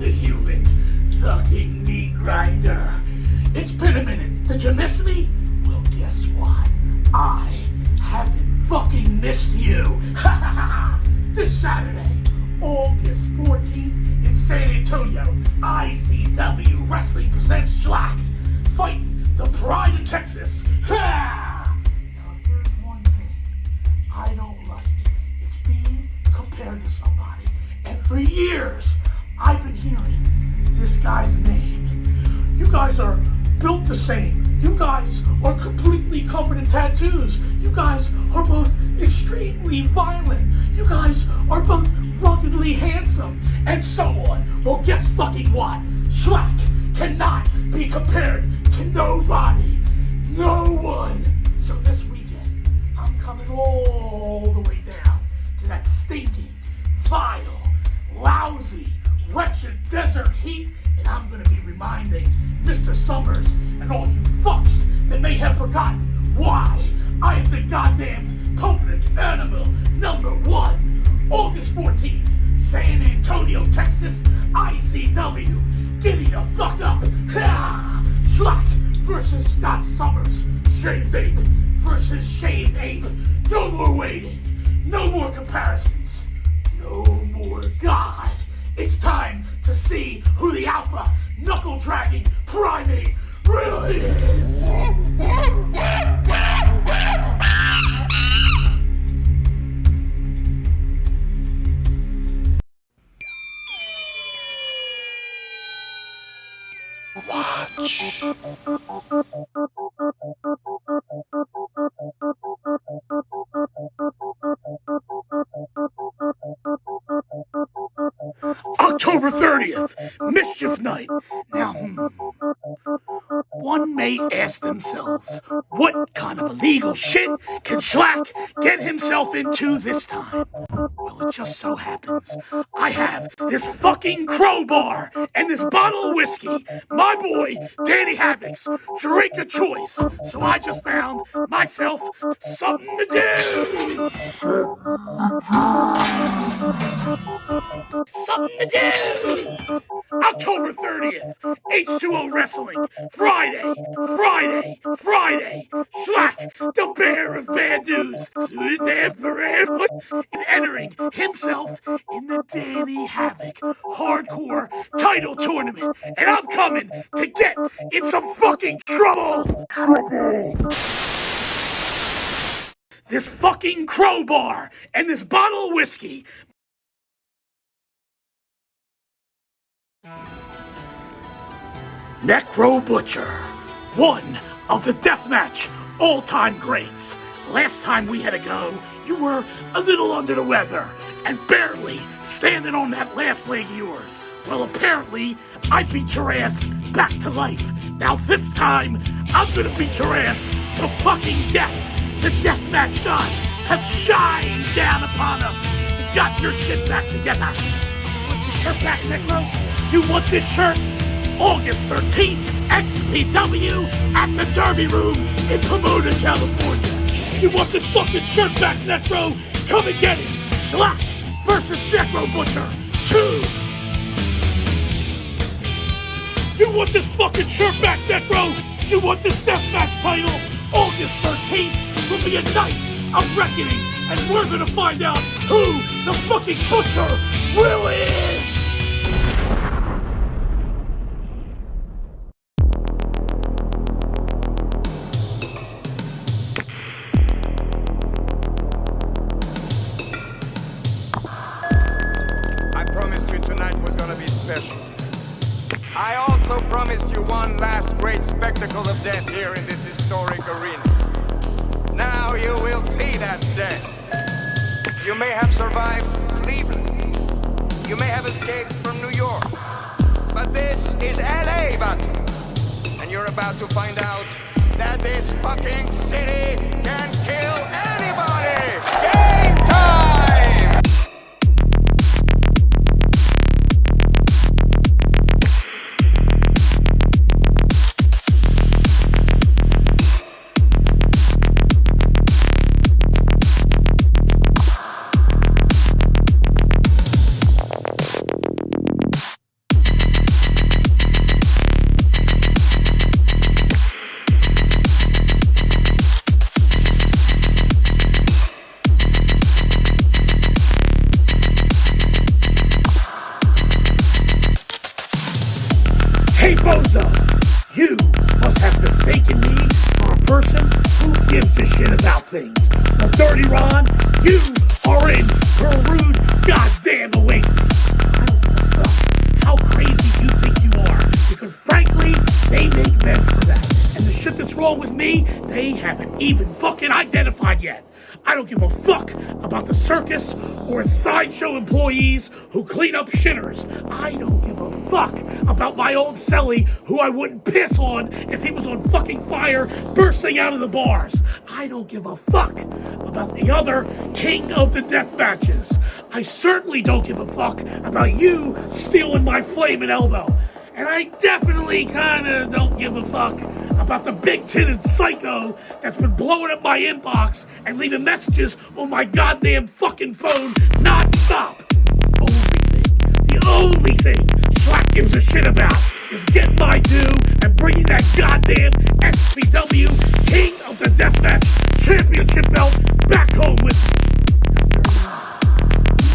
the human fucking meat grinder. It's been a minute. Did you miss me? Well, guess what? I haven't fucking missed you. This Saturday, August 14th in San Antonio, ICW Wrestling presents SHLAK, fighting the Pride of Texas. Now, there's one thing I don't like. It's being compared to somebody. And for years, I've been hearing this guy's name. You guys are built the same. You guys are completely covered in tattoos. You guys are both extremely violent. You guys are both ruggedly handsome. And so on. Well, guess fucking what? SHLAK cannot be compared to nobody. No one. So this weekend, I'm coming all the way down to that stinking, vile, lousy, wretched desert heat, and I'm gonna be reminding Mr. Summers and all you fucks that may have forgotten why I am the goddamn public animal number one. August 14th, San Antonio, Texas, ICW. Giddy the fuck up. SHLAK versus Scott Summers. Shaved Ape versus Shaved Ape. No more waiting. No more comparisons. No more God. It's time to see who the alpha, knuckle-dragging primate really is. Watch. October 30th, Mischief Night. Now, one may ask themselves, what kind of illegal shit can SHLAK get himself into this time? Well, it just so happens I have this fucking crowbar and this bottle of whiskey, my boy Danny Havoc's drink of choice. So I just found myself something to do. Something to do. October 30th, H2O Wrestling. Friday. SHLAK, the bear of bad news, is entering himself in the Danny Havoc Hardcore Title Tournament, and I'm coming to get in some fucking trouble. This fucking crowbar and this bottle of whiskey. Necro Butcher, one of the deathmatch all-time greats. Last time we had a go, you were a little under the weather and barely standing on that last leg of yours. Well, apparently, I beat your ass back to life. Now this time, I'm gonna beat your ass to fucking death. The deathmatch gods have shined down upon us and got your shit back together. You want this shirt back, Necro? You want this shirt? August 13th, XPW at the Derby Room in Pomona, California. You want this fucking shirt back, Necro? Come and get it. SHLAK versus Necro Butcher 2. You want this fucking shirt back, Necro? You want this deathmatch title? August 13th will be a night of reckoning, and we're gonna find out who the fucking Butcher really is. I also promised you one last great spectacle of death here in this historic arena. Now you will see that death. You may have survived Cleveland. You may have escaped from New York. But this is LA, buddy. And you're about to find out that this fucking city can kill anybody! Game time! shit about things. But Dirty Ron, you are in for a rude goddamn awakening. I don't give a fuck how crazy you think you are, because frankly, they make meds for that. And the shit that's wrong with me, they haven't even fucking identified yet. I don't give a fuck about the circus or its sideshow employees who clean up shitters. I don't give a fuck about my old celly who I wouldn't piss on if he was on fucking fire bursting out of the bars. I don't give a fuck about the other king of the death matches. I certainly don't give a fuck about you stealing my flaming elbow. And I definitely kinda don't give a fuck about the big-titted psycho that's been blowing up my inbox and leaving messages on my goddamn fucking phone non-stop. The only thing SHLAK gives a shit about is getting my due and bringing that goddamn SPW King of the Deathmatch Championship belt back home with me. You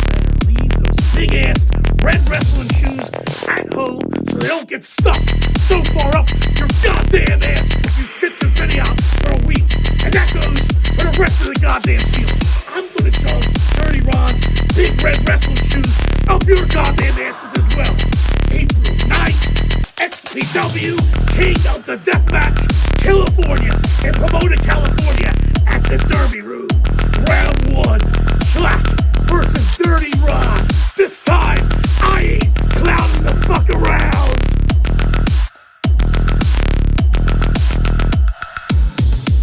better leave those big-ass red wrestling shoes at home so they don't get stuck so far up your goddamn ass if you sit this video out for a week. And that goes for the rest of the goddamn field. I'm gonna shove Dirty Ron's big red wrestling shoes up your goddamn asses as well. April 9th, XPW King of the Deathmatch, California, in Pomona, California, at the Derby Room. Round 1, SHLAK versus Dirty Ron. This time, I ain't clowning the fuck around.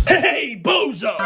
Hey, bozo!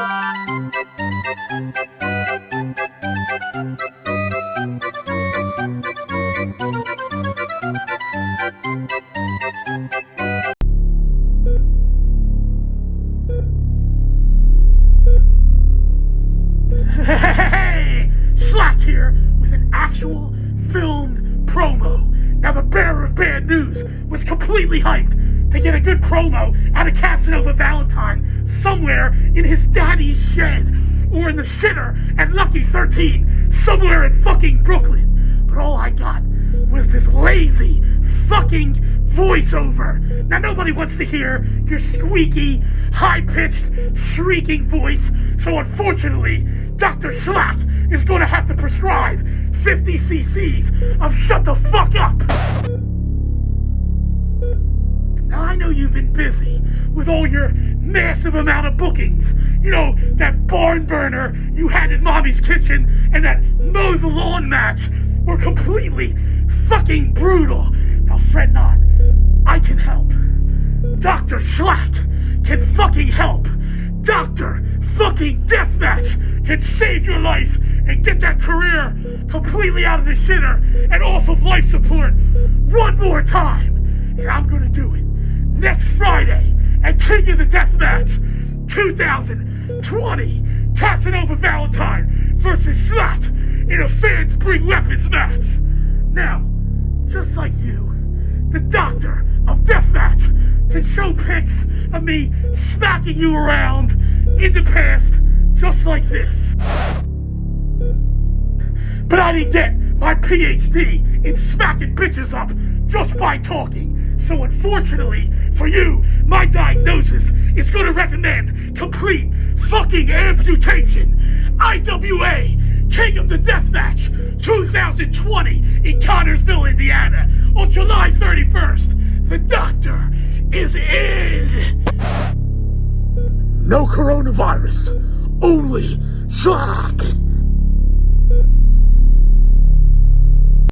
Hey, SHLAK here with an actual filmed promo. Now the bearer of bad news was completely hyped to get a good promo out of Casanova Valentine somewhere in his daddy's shed or in the shitter at Lucky 13 somewhere in fucking Brooklyn. But all I got was this lazy fucking voiceover. Now nobody wants to hear your squeaky, high-pitched, shrieking voice, so unfortunately, Dr. SHLAK is going to have to prescribe 50 cc's of shut the fuck up. Now I know you've been busy with all your massive amount of bookings. You know, that barn burner you had in Mommy's kitchen and that mow the lawn match were completely fucking brutal. Now fret not, I can help. Dr. SHLAK can fucking help. Dr. fucking Deathmatch can save your life and get that career completely out of the shitter and off of life support one more time. And I'm gonna do it next Friday at King of the Deathmatch 2020 Casanova Valentine versus SHLAK in a fans bring weapons match. Now, just like you, the Doctor of Deathmatch can show pics of me smacking you around in the past just like this. But I didn't get my PhD in smacking bitches up just by talking. So unfortunately for you, my diagnosis is going to recommend complete fucking amputation. IWA King of the Deathmatch 2020 in Connersville, Indiana on July 31st. The Doctor is in. No coronavirus, only SHLAK.